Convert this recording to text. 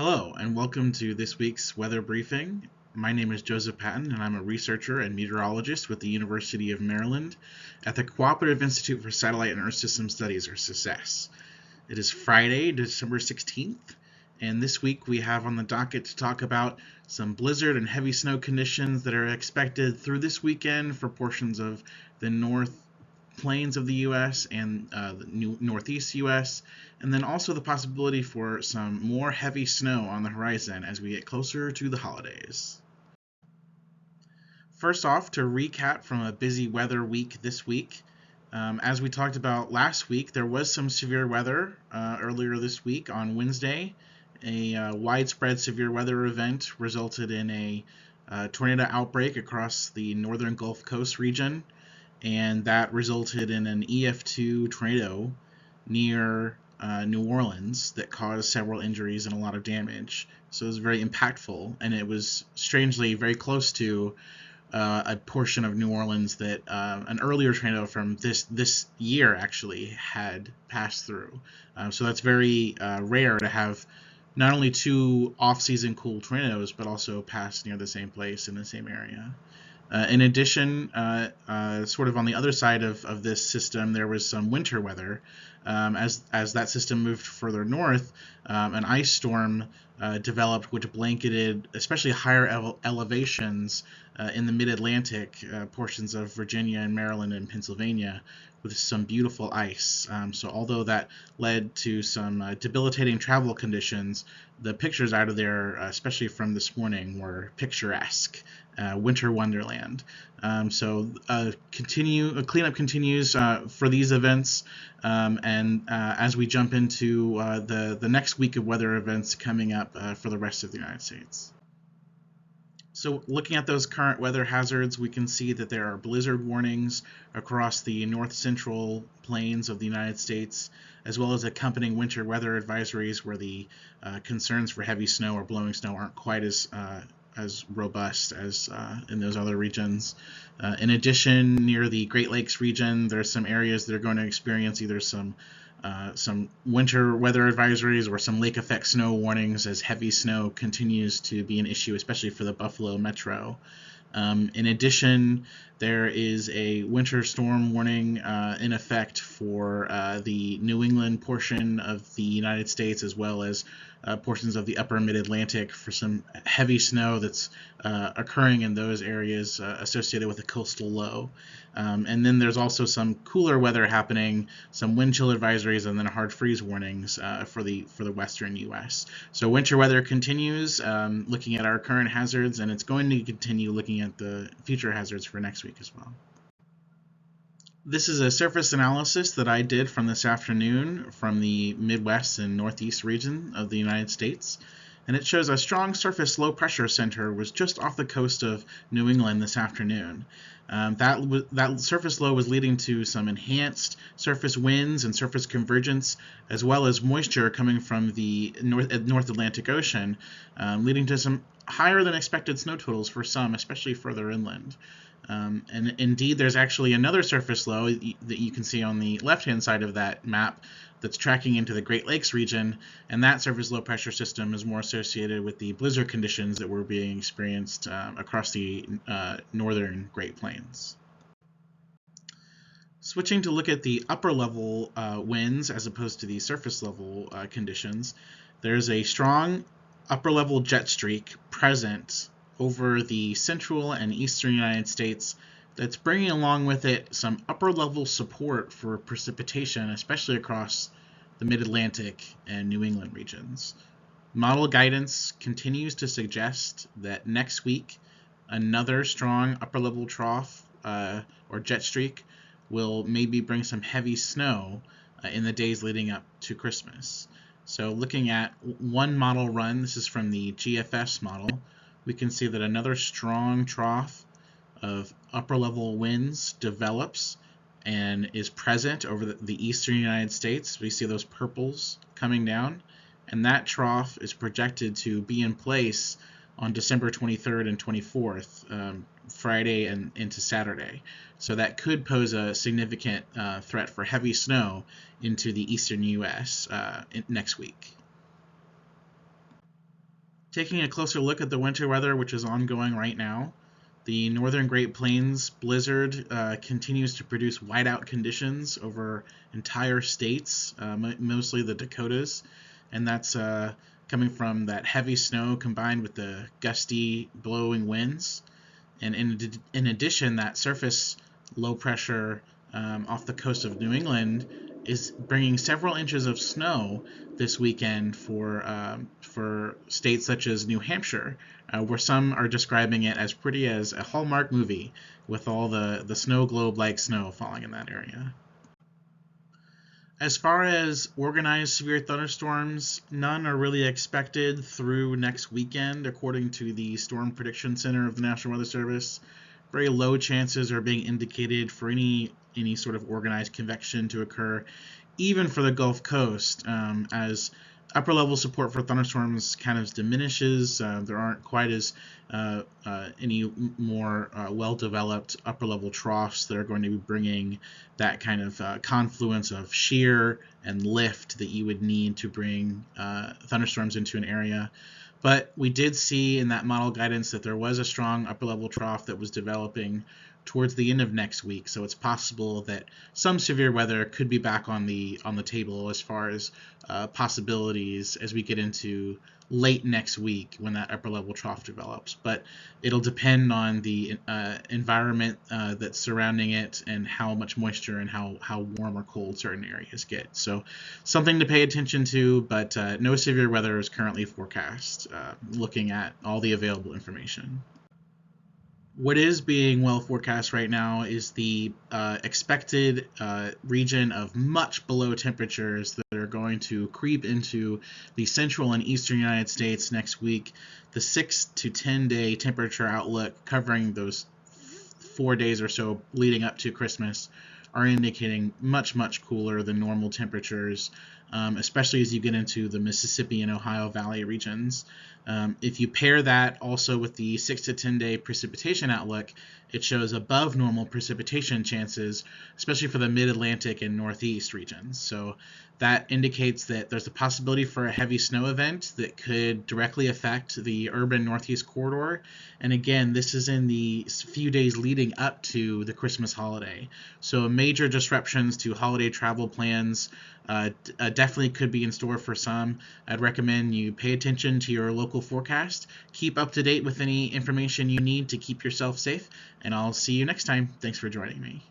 Hello, and welcome to this week's weather briefing. My name is Joseph Patton, and I'm a researcher and meteorologist with the University of Maryland at the Cooperative Institute for Satellite and Earth System Studies, or CISESS. It is Friday, December 16th, and this week we have on the docket to talk about some blizzard and heavy snow conditions that are expected through this weekend for portions of the North Plains of the U.S. and the Northeast U.S., and then also the possibility for some more heavy snow on the horizon as we get closer to the holidays. First off, to recap from a busy weather week this week, as we talked about last week, there was some severe weather earlier this week on Wednesday. A widespread severe weather event resulted in a tornado outbreak across the northern Gulf Coast region, and that resulted in an EF2 tornado near New Orleans that caused several injuries and a lot of damage. So it was very impactful, and it was strangely very close to a portion of New Orleans that an earlier tornado from this year actually had passed through. So that's very rare to have not only two off-season cool tornadoes, but also pass near the same place in the same area. In addition, sort of on the other side of this system, there was some winter weather. As that system moved further north, an ice storm developed which blanketed especially higher elevations in the mid-Atlantic portions of Virginia and Maryland and Pennsylvania with some beautiful ice. So although that led to some debilitating travel conditions, the pictures out of there, especially from this morning, were picturesque. Winter wonderland. So cleanup continues for these events, and as we jump into the next week of weather events coming up for the rest of the United States. So looking at those current weather hazards, we can see that there are blizzard warnings across the north central plains of the United States, as well as accompanying winter weather advisories where the concerns for heavy snow or blowing snow aren't quite as robust as in those other regions. In addition, near the Great Lakes region, there are some areas that are going to experience either some winter weather advisories or some lake effect snow warnings as heavy snow continues to be an issue, especially for the Buffalo metro. In addition, there is a winter storm warning in effect for the New England portion of the United States, as well as portions of the upper mid-Atlantic for some heavy snow that's occurring in those areas associated with a coastal low. And then there's also some cooler weather happening, some wind chill advisories, and then hard freeze warnings for the western U.S. So winter weather continues, looking at our current hazards, and it's going to continue looking at the future hazards for next week as well. This is a surface analysis that I did from this afternoon from the Midwest and Northeast region of the United States, and it shows a strong surface low pressure center was just off the coast of New England this afternoon. That surface low was leading to some enhanced surface winds and surface convergence, as well as moisture coming from the North Atlantic Ocean, leading to some higher than expected snow totals for some, especially further inland. And indeed, there's actually another surface low that you can see on the left-hand side of that map that's tracking into the Great Lakes region, and that surface low pressure system is more associated with the blizzard conditions that were being experienced across the northern Great Plains. Switching to look at the upper level winds as opposed to the surface level conditions, there's a strong upper level jet streak present over the central and eastern United States that's bringing along with it some upper level support for precipitation, especially across the Mid-Atlantic and New England regions. Model guidance continues to suggest that next week another strong upper level trough or jet streak will maybe bring some heavy snow in the days leading up to Christmas. So looking at one model run, this is from the GFS model, we can see that another strong trough of upper level winds develops and is present over the eastern United States. We see those purples coming down, and that trough is projected to be in place on December 23rd and 24th, Friday and into Saturday. So that could pose a significant threat for heavy snow into the eastern U.S. Next week. Taking a closer look at the winter weather, which is ongoing right now, the northern Great Plains blizzard continues to produce whiteout conditions over entire states, mostly the Dakotas, and that's coming from that heavy snow combined with the gusty blowing winds. And in addition, that surface low pressure off the coast of New England is bringing several inches of snow this weekend for states such as New Hampshire, where some are describing it as pretty as a Hallmark movie with all the snow globe like snow falling in that area. As far as organized severe thunderstorms, none are really expected through next weekend, according to the Storm Prediction Center of the National Weather Service. Very low chances are being indicated for any sort of organized convection to occur, even for the Gulf Coast, as upper level support for thunderstorms kind of diminishes. There aren't quite as any more well developed upper level troughs that are going to be bringing that kind of confluence of shear and lift that you would need to bring thunderstorms into an area. But we did see in that model guidance that there was a strong upper level trough that was developing towards the end of next week. So it's possible that some severe weather could be back on the table as far as possibilities as we get into late next week when that upper level trough develops. But it'll depend on the environment that's surrounding it and how much moisture and how warm or cold certain areas get. So something to pay attention to, but no severe weather is currently forecast, looking at all the available information. What is being well forecast right now is the expected region of much below temperatures that are going to creep into the central and eastern United States next week. The 6 to 10 day temperature outlook covering those 4 days or so leading up to Christmas are indicating much cooler than normal temperatures, especially as you get into the Mississippi and Ohio Valley regions. If you pair that also with the 6 to 10 day precipitation outlook, it shows above normal precipitation chances, especially for the mid-Atlantic and Northeast regions. So that indicates that there's a possibility for a heavy snow event that could directly affect the urban Northeast corridor. And again, this is in the few days leading up to the Christmas holiday. So major disruptions to holiday travel plans definitely could be in store for some. I'd recommend you pay attention to your local forecast, keep up to date with any information you need to keep yourself safe, and I'll see you next time. Thanks for joining me.